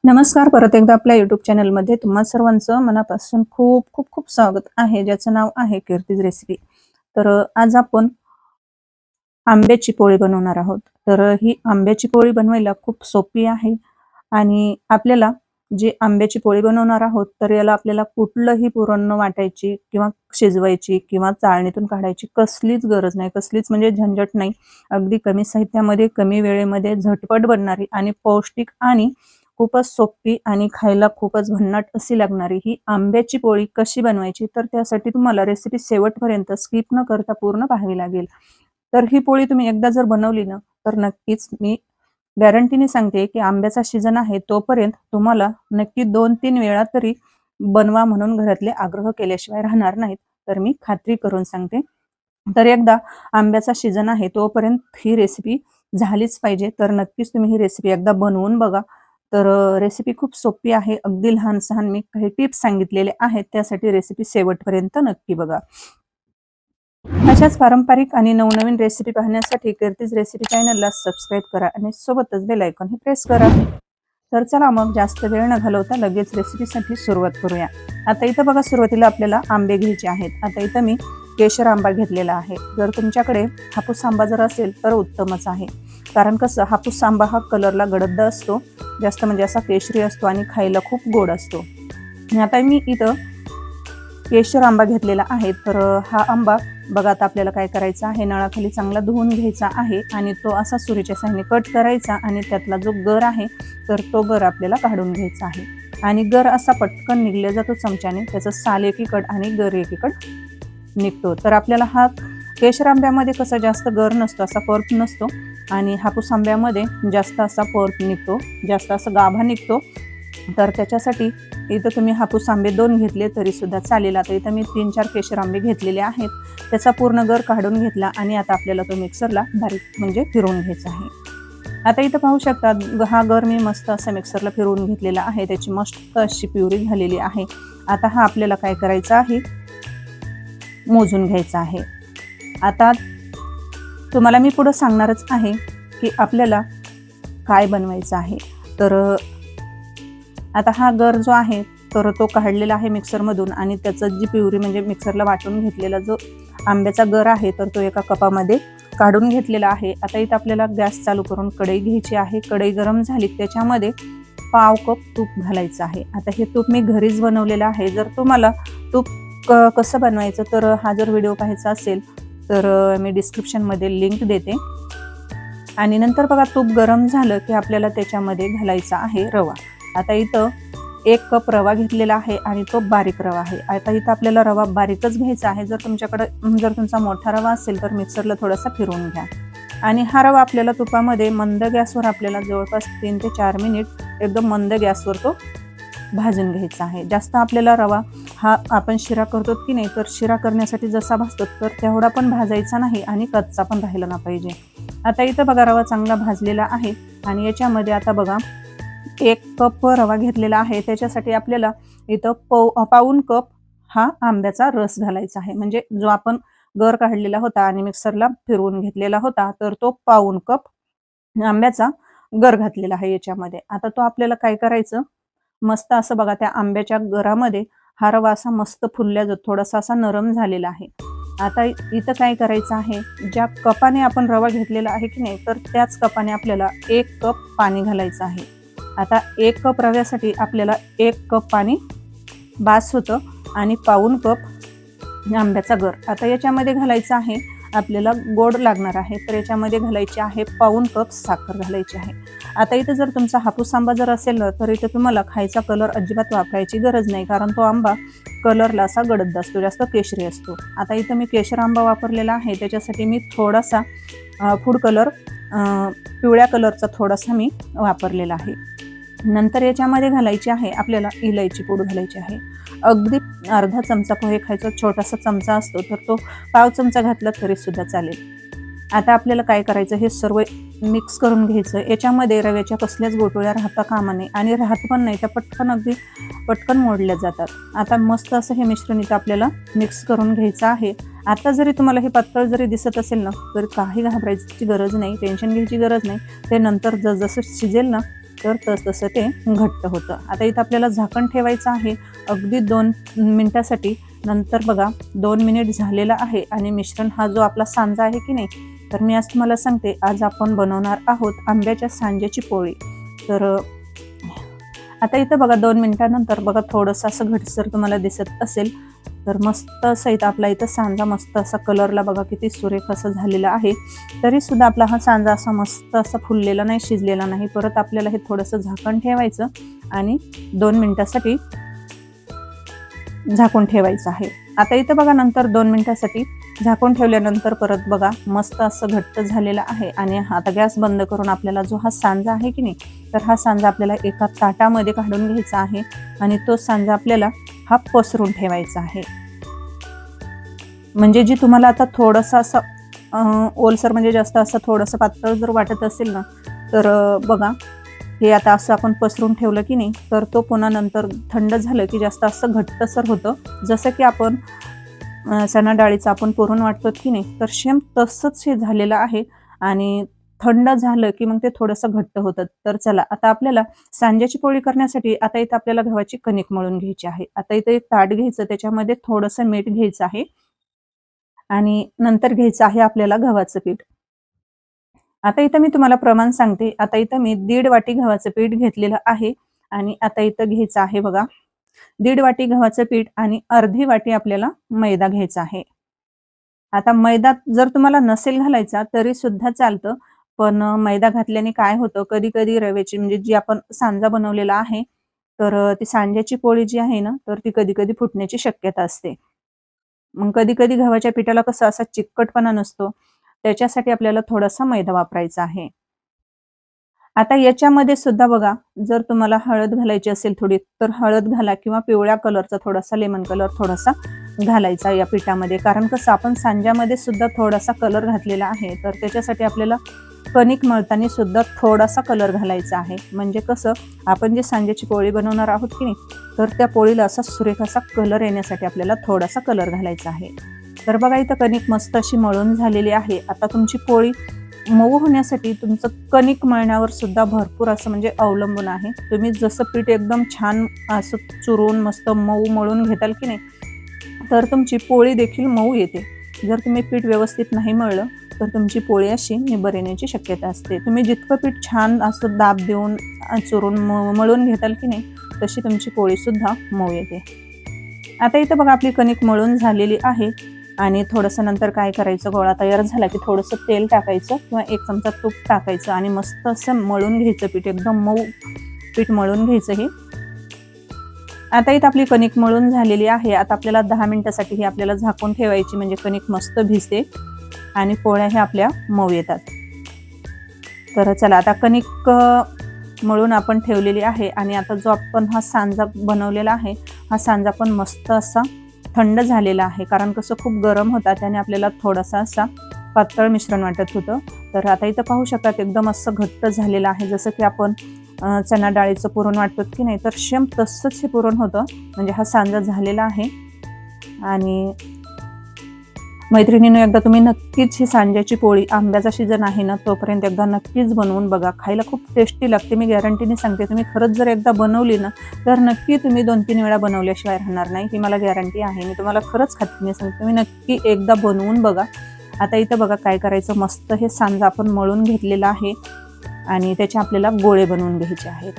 नमस्कार. परत एकदा आपल्या YouTube चॅनलमध्ये तुम्हा सर्वांचं मनापासून खूप खूप खूप स्वागत आहे, ज्याचं नाव आहे कीर्तीज रेसिपी. तर आज आपण आंब्याची पोळी बनवणार आहोत. तर ही आंब्याची पोळी बनवायला खूप सोपी आहे आणि आपल्याला जी आंब्याची पोळी बनवणार आहोत, तर याला आपल्याला कुठलंही पुरण न वाटायची किंवा शिजवायची किंवा चाळणीतून काढायची कसलीच गरज नाही, कसलीच म्हणजे झंझट नाही. अगदी कमी साहित्यामध्ये, कमी वेळेमध्ये झटपट बनणारी आणि पौष्टिक आणि खूपच सोपी आणि खायला खूपच भन्नाट अशी लागणारी ही आंब्याची पोळी कशी बनवायची, तर त्यासाठी तुम्हाला रेसिपी शेवटपर्यंत स्किप न करता पूर्ण पाहावी लागेल. तर ही पोळी तुम्ही एकदा जर बनवली ना, तर नक्कीच मी गॅरंटीने सांगते, की आंब्याचा सीझन आहे तोपर्यंत तुम्हाला नक्की 2-3 वेळा तरी बनवा म्हणून घरातले आग्रह केल्याशिवाय राहणार नाहीत. तर मी खात्री करून सांगते. तर एकदा आंब्याचा सीझन आहे तोपर्यंत ही रेसिपी झालीच पाहिजे. तर नक्कीच तुम्ही ही रेसिपी एकदा बनवून बघा. तर रेसिपी खूप सोपी आहे. अगदी लहान-सहान मी काही टिप्स सांगितलेले आहेत. त्यासाठी रेसिपी शेवटपर्यंत नक्की बघा. अशाच पारंपरिक आणि नवनवीन रेसिपी पाहण्यासाठी कीर्तीज रेसिपी चॅनलला सबस्क्राईब करा आणि सोबतच बेल आयकॉनही प्रेस करा. तर चला मग जास्त वेळ न घालवता लगेच रेसिपीसाठी सुरुवात करूया. आता इथं बघा सुरुवातीला आपल्याला आंबे घ्यायचे आहेत. आता इथं मी केशर आंबा घेतलेला आहे. जर तुमच्याकडे हापूस आंबा जर असेल तर उत्तमच आहे. कारण कसं हापूस आंबा हा कलरला गडद असतो, जास्त म्हणजे असा केशरी असतो आणि खायला खूप गोड असतो. आणि आता मी इथं केशर आंबा घेतलेला आहे. तर हा आंबा बघा आता आपल्याला काय करायचं आहे, नळाखाली चांगला धुवून घ्यायचा आहे आणि तो असा सुरीच्या साहाय्याने कट करायचा आणि त्यातला जो गर आहे तर तो गर आपल्याला काढून घ्यायचा आहे. आणि गर असा पटकन निघला जातो चमच्याने, त्याचं साल एकीकड आणि गर एकीकड निघतो. तर आपल्याला हा केशर आंब्यामध्ये कसं जास्त गर नसतो, असा पर्क नसतो आणि हापूस आंब्यामध्ये जास्त असा पर्क निघतो, जास्त असं गाभा निघतो. तर त्याच्यासाठी इथं तुम्ही हापूस आंबे 2 घेतले तरी सुद्धा चालेल. आता इथं मी 3-4 केशर आंबे घेतलेले आहेत. त्याचा पूर्ण गर काढून घेतला आणि आता आपल्याला तो मिक्सरला बारीक म्हणजे फिरवून घ्यायचा आहे. आता इथं पाहू शकता हा गर मी मस्त असा मिक्सरला फिरवून घेतलेला आहे. त्याची मस्त अशी प्युरी झालेली आहे. आता हा आपल्याला काय करायचा आहे, मोजून घ्यायचा आहे. आता तुम्हाला मी पुढं सांगणारच आहे, की आपल्याला काय बनवायचं आहे. तर आता हा गर जो आहे तर तो काढलेला आहे मिक्सरमधून आणि त्याचं जी प्युरी म्हणजे मिक्सरला वाटून घेतलेला जो आंब्याचा गर आहे तर तो एका कपामध्ये काढून घेतलेला आहे. आता इथं आपल्याला गॅस चालू करून कढई घ्यायची आहे. कढई गरम झाली त्याच्यामध्ये पाव कप तूप घालायचं आहे. आता हे तूप मी घरीच बनवलेलं आहे. जर तुम्हाला तूप कसं बनवायचं तर हा जर व्हिडिओ पाहायचा असेल तर मी डिस्क्रिप्शनमध्ये लिंक देते. आणि नंतर बघा तूप गरम झालं की आपल्याला त्याच्यामध्ये घालायचा आहे रवा. आता इथं 1 कप रवा घेतलेला आहे आणि तो बारीक रवा आहे. आता इथं आपल्याला रवा बारीकच घ्यायचा आहे. जर तुमचा मोठा रवा असेल तर मिक्सरला थोडासा फिरवून घ्या. आणि हा रवा आपल्याला तुपामध्ये मंद गॅसवर आपल्याला जवळपास 3 ते 4 मिनिट एकदम मंद गॅसवर तो भाजून घ्यायचा आहे. जास्त आपल्याला रवा हा आपण शिरा करतो की नाही, तर शिरा करण्यासाठी जसा भाजतो तर तेवढा पण भाजायचा नाही आणि कच्चा पण राहिला ना पाहिजे. आता इथं बघा रवा चांगला भाजलेला आहे आणि याच्यामध्ये आता बघा 1 कप रवा घेतलेला आहे. त्याच्यासाठी आपल्याला इथं पाऊण कप हा आंब्याचा रस घालायचा आहे. म्हणजे जो आपण गर काढलेला होता आणि मिक्सरला फिरवून घेतलेला होता तर तो पाऊण कप आंब्याचा गर घातलेला आहे याच्यामध्ये. आता तो आपल्याला काय करायचं, मस्त असं बघा त्या आंब्याच्या गरामध्ये हा रवा असा मस्त फुलल्या जातो, थोडासा असा नरम झालेला आहे. आता इथं काय करायचं आहे, ज्या कपाने आपण रवा घेतलेला आहे की नाही, तर त्याच कपाने आपल्याला 1 कप पाणी घालायचं आहे. आता 1 कप रव्यासाठी आपल्याला 1 कप पाणी बास होतं आणि पाऊण कप आंब्याचा गर. आता याच्यामध्ये घालायचं आहे आपल्याला गोड लागणार आहे, तर याच्यामध्ये घालायची आहे पाऊण कप साखर घालायची आहे. आता इथं जर तुमचा हापूस आंबा जर असेल ना, तर इथं तुम्हाला खायचा कलर अजिबात वापरायची गरज नाही, कारण तो आंबा कलरला असा गडद असतो, जास्त केशरी असतो. आता इथं मी केशर आंबा वापरलेला आहे, त्याच्यासाठी मी थोडासा फूड कलर पिवळ्या कलरचा थोडासा मी वापरलेला आहे. नंतर याच्यामध्ये घालायची आहे आपल्याला इलायची पूड घालायची आहे. अगदी अर्धा चमचा पोहे खायचा छोटासा चमचा असतो तर तो पाव चमचा घातला तरी सुद्धा चालेल. आता आपल्याला काय करायचं, हे सर्व मिक्स करून घ्यायचं. याच्यामध्ये रव्याच्या कसल्याच गोटोळ्या राहता कामा नये आणि राहत पण नाही, त्या अगदी पटकन मोडल्या जातात. आता मस्त असं हे मिश्रण इथं आपल्याला मिक्स करून घ्यायचं आहे. आता जरी तुम्हाला हे पातळ जरी दिसत असेल ना, तर काही घाबरायची गरज नाही, टेन्शन घ्यायची गरज नाही. ते नंतर जसं शिजेल ना तर तसं ते घट्ट होतं. आता इथं आपल्याला झाकण ठेवायचं आहे अगदी 2 मिनिटासाठी. नंतर बघा 2 मिनिट झालेला आहे आणि मिश्रण हा जो आपला सांजा आहे की नाही, तर मी आज तुम्हाला सांगते, आज आपण बनवणार आहोत आंब्याच्या सांज्याची पोळी. तर आता इथं बघा 2 मिनिटानंतर बघा थोडंसं असं घटसर तुम्हाला दिसत असेल, तर मस्त असं इथं आपला इथं सांजा मस्त असा कलरला बघा किती सुरेख असं झालेला आहे. तरी सुद्धा आपला हा सांजा असा मस्त असा फुललेला नाही, शिजलेला नाही. परत आपल्याला हे थोडंसं झाकण ठेवायचं आणि 2 मिनिटासाठी झाकून ठेवायचं आहे. आता इथं बघा नंतर 2 मिनिटासाठी झाकून ठेवल्यानंतर परत बघा मस्त असं घट्ट झालेलं आहे. आणि आता गॅस बंद करून आपल्याला जो हा सांजा आहे की नाही, तर हा सांजा आपल्याला एका ताटामध्ये काढून घ्यायचा आहे आणि तो सांजा आपल्याला हा पसरून ठेवायचा आहे. म्हणजे जी तुम्हाला आता थोडंसं असं ओलसर म्हणजे जास्त असं थोडंसं पातळ जर वाटत असेल ना, तर बघा हे आता असं आपण पसरून ठेवलं की नाही, तर तो पुन्हा नंतर थंड झालं की जास्त असं घट्टसर होतं. जसं की आपण चणा डाळीचं आपण पुरण वाटतो की नाही, तर सेम तसंच हे झालेलं आहे. आणि थंड झालं की मग ते थोडंसं घट्ट होतं. तर चला आता आपल्याला सांज्याची पोळी करण्यासाठी आता इथं आपल्याला गव्हाची कणिक मळून घ्यायची आहे. आता इथं एक ताट घ्यायचं, त्याच्यामध्ये थोडंसं मीठ घ्यायचं आहे आणि नंतर घ्यायचं आहे आपल्याला गव्हाचं पीठ. आता इथं मी तुम्हाला प्रमाण सांगते. आता इथं मी 1.5 वाटी गव्हाचं पीठ घेतलेलं आहे आणि आता इथं घ्यायचं आहे बघा 1.5 वाटी गव्हाचं पीठ आणि अर्धी वाटी आपल्याला मैदा घ्यायचा आहे. आता मैदा जर तुम्हाला नसेल घालायचा तरी सुद्धा चालतं, पण मैदा घातल्याने काय होतं, कधी-कधी रव्याची म्हणजे जी आपण सांजा बनवलेला आहे, तर ती सांज्याची पोळी जी आहे ना, तर ती कधी-कधी फुटण्याची शक्यता असते. मग कधी-कधी गव्हाच्या पिठाला कसा असा चिकटपणा नसतो, त्याच्यासाठी आपल्याला थोडासा मैदा वापरायचा आहे. आता याच्यामध्ये सुद्धा बघा, जर तुम्हाला हळद घालायची असेल थोडी, तर हळद घाला किंवा पिवळ्या कलरचा थोडासा लेमन कलर थोडासा घालायचा या पिठामध्ये. कारण कसं आपण सांज्यामध्ये सुद्धा थोडासा कलर घातलेला आहे, तर त्याच्यासाठी आपल्याला कणिक मळताना सुद्धा थोडासा कलर घालायचा आहे. म्हणजे कसं आपण जे सांज्याची पोळी बनवणार आहोत की नाही, तर त्या पोळीला असा सुरेख असा कलर येण्यासाठी आपल्याला थोडासा कलर घालायचा आहे. तर बघा इथं कणिक मस्त अशी मळून झालेली आहे. आता तुमची पोळी मऊ होण्यासाठी तुमचं कणिक मळण्यावर सुद्धा भरपूर असं म्हणजे अवलंबून आहे. तुम्ही जसं पीठ एकदम छान असं चुरून मस्त मऊ मळून घेताल की नाही, तर तुमची पोळी देखील मऊ येते. जर तुम्ही पीठ व्यवस्थित नाही मळलं तर तुमची पोळी अशी निबर येण्याची शक्यता असते. तुम्ही जितकं पीठ छान असं दाब देऊन चुरून मळून घेताल की नाही, तशी तुमची पोळी सुद्धा मऊ येते. आता इथं बघा आपली कणिक मळून झालेली आहे आणि थोडंसं नंतर काय करायचं, गोळा तयार झाला की थोडंसं तेल टाकायचं किंवा 1 चमचा तूप टाकायचं आणि मस्त असं मळून घ्यायचं पीठ, एकदम मऊ पीठ मळून घ्यायचं हे. आता इथं आपली कणिक मळून झालेली आहे. आता आपल्याला 10 मिनिटासाठी ही आपल्याला झाकून ठेवायची, म्हणजे कणिक मस्त भिजते आणि पोळ्या ह्या आपल्या मऊ येतात. तर चला आता कणिक मळून आपण ठेवलेली आहे आणि आता जो आपण हा सांजा बनवलेला आहे, हा सांजा पण मस्त असा थंड झालेला आहे. कारण कसं खूप गरम होता, त्याने आपल्याला थोडासा असा पातळ मिश्रण वाटत होतं. तर आता इथं पाहू शकतात एकदम असं घट्ट झालेलं आहे. जसं की आपण चणा डाळीचं पुरण वाटतो की नाही, तर सेम तसंच हे पुरण होतं. म्हणजे हा सांजा झालेला आहे. आणि मैत्रिणींनो, एकदा तुम्ही नक्कीच ही सांज्याची पोळी, आंब्याचा सीजन आहे ना, तोपर्यंत एकदा नक्कीच बनवून बघा. खायला खूप टेस्टी लागते, मी गॅरंटीने सांगते. तुम्ही खरंच जर एकदा बनवली ना, तर नक्की तुम्ही 2-3 वेळा बनवल्याशिवाय राहणार नाही, ही मला गॅरंटी आहे. मी तुम्हाला खरंच खात्रीने सांगते, तुम्ही नक्की एकदा बनवून बघा. आता इथं बघा काय करायचं, मस्त हे सांजा आपण मळून घेतलेला आहे आणि त्याचे आपल्याला गोळे बनवून घ्यायचे आहेत.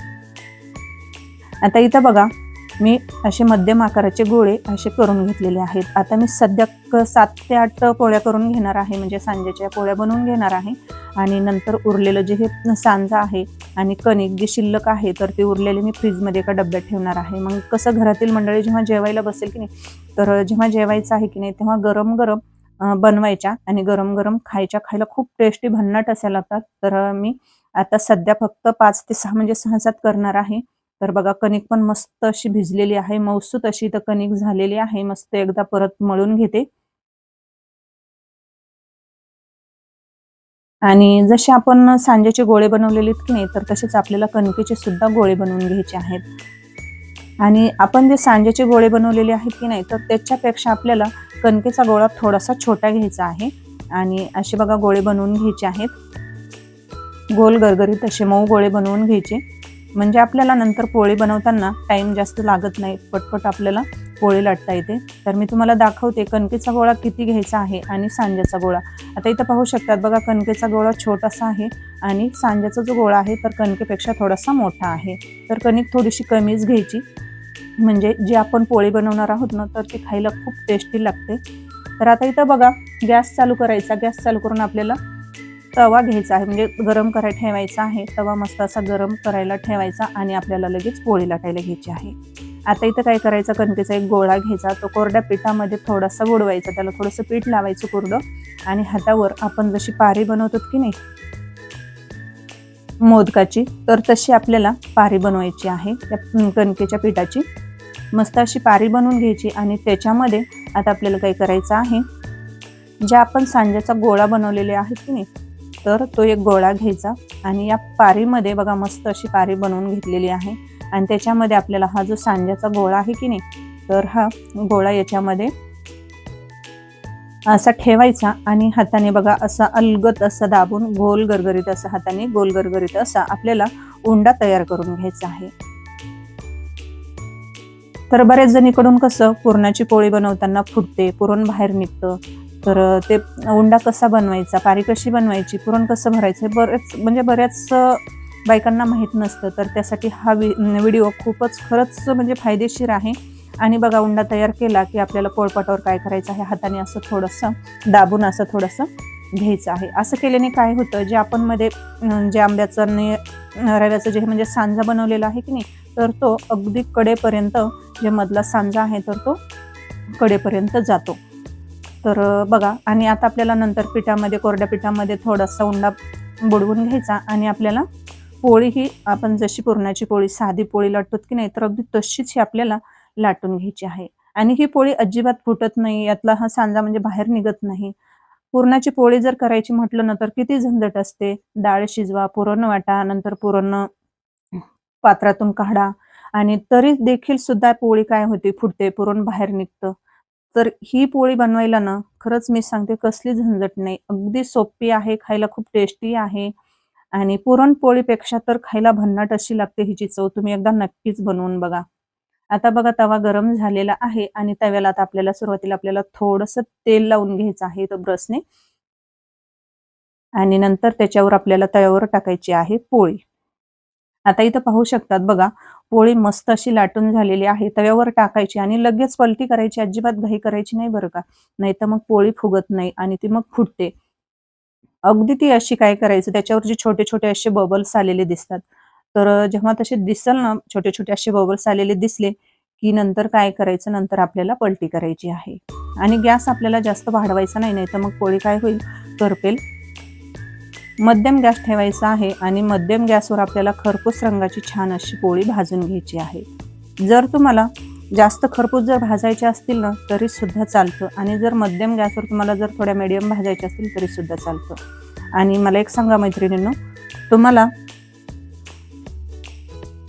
आता इथं बघा मी असे मध्यम आकाराचे गोळे असे करून घेतलेले आहेत. आता मी सध्या 7 ते 8 पोळ्या करून घेणार आहे, म्हणजे सांज्याच्या पोळ्या बनवून घेणार आहे. आणि नंतर उरलेलं जे हे सांजा आहे आणि कणिक जी शिल्लक आहे, तर ते उरलेले मी फ्रीजमध्ये एका डब्यात ठेवणार आहे. मग कसं घरातील मंडळी जेव्हा जेवायला बसेल की नाही, तर जेव्हा जेवायचं आहे की नाही, तेव्हा गरम गरम बनवायच्या आणि गरम गरम खायला खूप टेस्टी भन्नाट अशा लागतात. तर मी आता सध्या फक्त 5 ते 6 म्हणजे 6-7 करणार आहे. तर बघा कणिक पण मस्त अशी भिजलेली आहे, मऊसूत अशी तर कणिक झालेली आहे. मस्त एकदा परत मळून घेते. आणि जसे आपण सांज्याचे गोळे बनवलेले आहेत की नाही, तर तसेच आपल्याला कणकेचे सुद्धा गोळे बनवून घ्यायचे आहेत. आणि आपण जे सांज्याचे गोळे बनवलेले आहेत की नाही, तर त्याच्यापेक्षा आपल्याला कणकेचा गोळा थोडासा छोटा घ्यायचा आहे आणि असे बघा गोळे बनवून घ्यायचे आहेत. गोल गरगरीत असे मऊ गोळे बनवून घ्यायचे. म्हणजे आपल्याला नंतर पोळी बनवताना टाइम जास्त लागत नाही, पटपट आपल्याला पोळी लाटता येते. तर मी तुम्हाला दाखवते कणकेचा गोळा किती घ्यायचा आहे आणि सांज्याचा गोळा. आता इथं पाहू शकतात बघा, कणकेचा गोळा छोटासा आहे आणि सांज्याचा जो गोळा आहे तर कणकेपेक्षा थोडासा मोठा आहे. तर कणिक थोडीशी कमीच घ्यायची, म्हणजे जी आपण पोळी बनवणार आहोत ना तर ती खायला खूप टेस्टी लागते. तर आता इथं बघा, गॅस चालू करायचा. गॅस चालू करून आपल्याला तवा घ्यायचा आहे, म्हणजे गरम करायला ठेवायचा आहे. तवा मस्त असा गरम करायला ठेवायचा आणि आपल्याला लगेच पोळी लाटायला घ्यायची आहे. आता इथं काय करायचं, कणकेचा एक गोळा घ्यायचा, तो कोरड्या पिठामध्ये थोडासा बुडवायचा, त्याला थोडंसं पीठ लावायचं कोरडं आणि हातावर आपण जशी पारी बनवतो की नाही मोदकाची, तर तशी आपल्याला पारी बनवायची आहे त्या कणकेच्या पिठाची. मस्त अशी पारी बनवून घ्यायची आणि त्याच्यामध्ये आता आपल्याला काय करायचं आहे, ज्या आपण सांज्याचा गोळा बनवलेले आहे की नाही तर तो एक गोळा घ्यायचा आणि या पारीमध्ये बघा मस्त अशी पारी बनवून घेतलेली आहे आणि त्याच्यामध्ये आपल्याला हा जो सांज्याचा गोळा आहे की नाही तर हा गोळा याच्यामध्ये असा ठेवायचा आणि हाताने बघा असा अलगद असा दाबून गोल गरगरीत असा हाताने गोल गरगरीत असा आपल्याला उंडा तयार करून घ्यायचा आहे. तर बऱ्याच जणीकडून कसं पुरणाची पोळी बनवताना फुटते, पुरण बाहेर निघतं. तर ते उंडा कसा बनवायचा, पारी कशी बनवायची, पुरण कसं भरायचं बऱ्याच बायकांना माहीत नसतं. तर त्यासाठी हा व्हिडिओ खूपच खरंच म्हणजे फायदेशीर आहे. आणि बघा, उंडा तयार केला की आपल्याला पोळपाटावर काय करायचं आहे, हाताने असं थोडंसं दाबून असं थोडंसं घ्यायचं आहे. असं केल्याने काय होतं, जे आपण मध्ये जे आंब्याचं आणि रव्याचं जे म्हणजे सांजा बनवलेला आहे की नाही तर तो अगदी कडेपर्यंत, जे मधला सांजा आहे तर तो कडेपर्यंत जातो. तर बघा, आणि आता आपल्याला नंतर पिठामध्ये, कोरड्या पिठामध्ये थोडासा उंडा बुडवून घ्यायचा आणि आपल्याला पोळी ही आपण जशी पुरणाची पोळी साधी पोळी लाटतो की नाही तर अगदी तशीच ही आपल्याला लाटून घ्यायची आहे. आणि ही पोळी अजिबात फुटत नाही, यातला हा सांजा म्हणजे बाहेर निघत नाही. पुरणाची पोळी जर करायची म्हटलं ना तर किती झंझट असते. डाळ शिजवा, पुरण वाटा, नंतर पुरण पात्रातून काढा आणि तरी देखील सुद्धा पोळी काय होते, फुटते, पुरण बाहेर निघतं. तर ही पोळी बनवायला ना खरंच मी सांगते कसली झंझट नाही, अगदी सोपी आहे, खायला खूप टेस्टी आहे आणि पुरणपोळीपेक्षा तर खायला भन्नाट अशी लागते हिची चव. तुम्ही एकदा नक्कीच बनवून बघा. आता बघा, तवा गरम झालेला आहे आणि तव्याला आता आपल्याला सुरुवातीला थोडंसं तेल लावून घ्यायचं आहे तो ब्रशने आणि नंतर त्याच्यावर आपल्याला तव्यावर टाकायची आहे पोळी. आता इथं पाहू शकतात बघा, पोळी मस्त अशी लाटून झालेली आहे. तव्यावर टाकायची आणि लगेच पलटी करायची, अजिबात घाई करायची नाही बरं का, नाहीतर मग पोळी फुगत नाही आणि ती मग फुटते. अगदी ती अशी काय करायचं, त्याच्यावर जे छोटे छोटे असे बबल्स आलेले दिसतात, तर जेव्हा तसे दिसल ना, छोटे छोटे असे बबल्स आलेले दिसले की नंतर काय करायचं, नंतर आपल्याला पलटी करायची आहे आणि गॅस आपल्याला जास्त वाढवायचा नाही, नाहीतर मग पोळी काय होईल, करपेल. मध्यम गॅस ठेवायचा आहे आणि मध्यम गॅसवर आपल्याला खरपूस रंगाची छान अशी पोळी भाजून घ्यायची आहे. जर तुम्हाला जास्त खरपूस जर भाजायचे असतील ना तरी सुद्धा चालतं आणि जर मध्यम गॅसवर तुम्हाला जर थोड्या मीडियम भाजायच्या असतील तरी सुद्धा चालतं. आणि मला एक सांगा मैत्रिणींनो,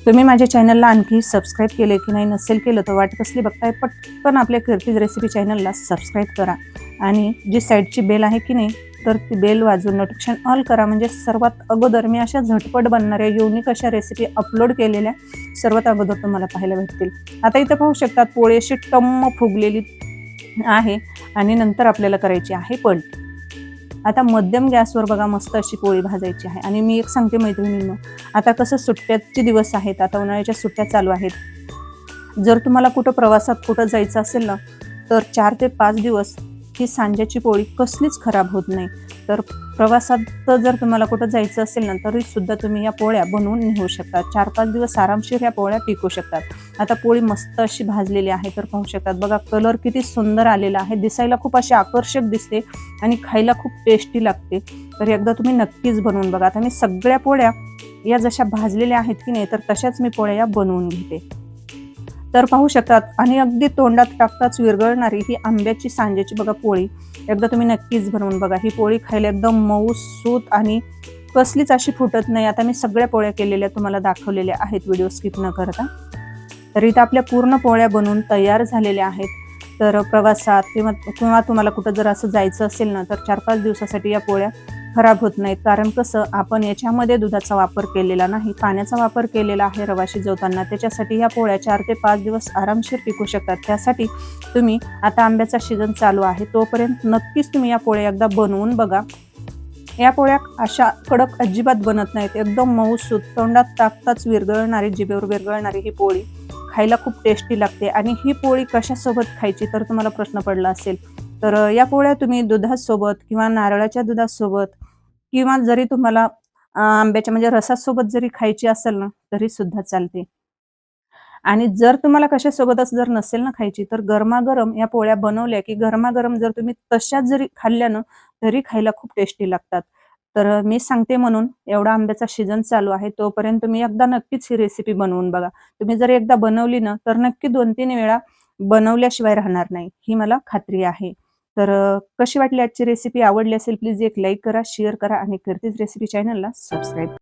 तुम्ही माझ्या चॅनलला आणखी सबस्क्राईब केले की नाही, नसेल केलं तर वाट कसली बघताय, पटकन आपल्या कीर्तीज रेसिपी चॅनलला सबस्क्राईब करा आणि जी साईडची बेल आहे की नाही तर ती बेल वाजून नोटिफिकेशन ऑल करा, म्हणजे सर्वात अगोदर मी अशा झटपट बनणाऱ्या युनिक अशा रेसिपी अपलोड केलेल्या सर्वात अगोदर तुम्हाला पाहायला भेटतील. आता इथं पाहू शकतात पोळी अशी टम्म फुगलेली आहे आणि नंतर आपल्याला करायची आहे पलटी. आता मध्यम गॅसवर बघा मस्त अशी पोळी भाजायची आहे. आणि मी एक सांगते मैत्रिणींनो, आता कसं सुट्ट्याचे दिवस आहेत, आता उन्हाळ्याच्या सुट्ट्या चालू आहेत. जर तुम्हाला कुठं प्रवासात कुठं जायचं असेल ना तर 4 ते 5 दिवस ही सांज्याची पोळी कसलीच खराब होत नाही. तर प्रवासात जर तुम्हाला कुठं जायचं असेल ना तरी सुद्धा तुम्ही या पोळ्या बनवून नेऊ शकता. 4-5 दिवस आरामशीर या पोळ्या टिकू शकतात. आता पोळी मस्त अशी भाजलेली आहे, तर पाहू शकतात बघा, कलर किती सुंदर आलेला आहे, दिसायला खूप अशी आकर्षक दिसते आणि खायला खूप टेस्टी लागते. तर एकदा तुम्ही नक्कीच बनवून बघा. आता मी सगळ्या पोळ्या या जशा भाजलेल्या आहेत की नाही तर तशाच मी पोळ्या या बनवून घेते. तर पाहू शकतात आणि अगदी तोंडात टाकताच विरघळणारी ही आंब्याची सांज्याची बघा पोळी एकदा तुम्ही नक्कीच बनवून बघा. ही पोळी खायला एकदम मऊ सूत आणि कसलीच अशी फुटत नाही. आता मी सगळ्या पोळ्या केलेल्या तुम्हाला दाखवलेल्या आहेत व्हिडिओ स्किप न करता. तर इथं आपल्या पूर्ण पोळ्या बनवून तयार झालेल्या आहेत. तर प्रवासात किंवा तुम्हाला कुठं जर असं जायचं असेल ना तर 4-5 दिवसासाठी या पोळ्या खराब होत नाहीत. कारण कसं आपण याच्यामध्ये दुधाचा वापर केलेला नाही, पाण्याचा वापर केलेला आहे रवा शिजवताना. त्याच्यासाठी ह्या पोळ्या 4 ते 5 दिवस आरामशीर टिकू शकतात. त्यासाठी तुम्ही आता आंब्याचा सीझन चालू आहे तोपर्यंत नक्कीच तुम्ही या पोळ्या एकदा बनवून बघा. या पोळ्या अशा कडक अजिबात बनत नाहीत, एकदम मऊसूत, तोंडात टाकताच विरघळणारी, जिभेवर विरघळणारी ही पोळी खायला खूप टेस्टी लागते. आणि ही पोळी कशासोबत खायची तर तुम्हाला प्रश्न पडला असेल, तर या पोळ्या तुम्ही दुधासोबत किंवा नारळाच्या दुधासोबत किंवा जरी तुम्हाला आंब्याच्या म्हणजे रसासोबत जरी खायची असेल ना तरी सुद्धा चालते. आणि जर तुम्हाला कशासोबतच जर नसेल ना खायची, तर गरमागरम या पोळ्या बनवल्या की गरमागरम जर तुम्ही तशाच जरी खाल्ल्या ना तरी खायला खूप टेस्टी लागतात. तर मी सांगते म्हणून एवढा आंब्याचा सीझन चालू आहे तोपर्यंत तुम्ही एकदा नक्कीच ही रेसिपी बनवून बघा. तुम्ही जर एकदा बनवली ना तर नक्की 2-3 वेळा बनवल्याशिवाय राहणार नाही, ही मला खात्री आहे. तर कशी वाटली आजची रेसिपी? आवडली असेल प्लीज एक लाईक करा, शेअर करा आणि कीर्तीज रेसिपी चॅनलला सबस्क्राईब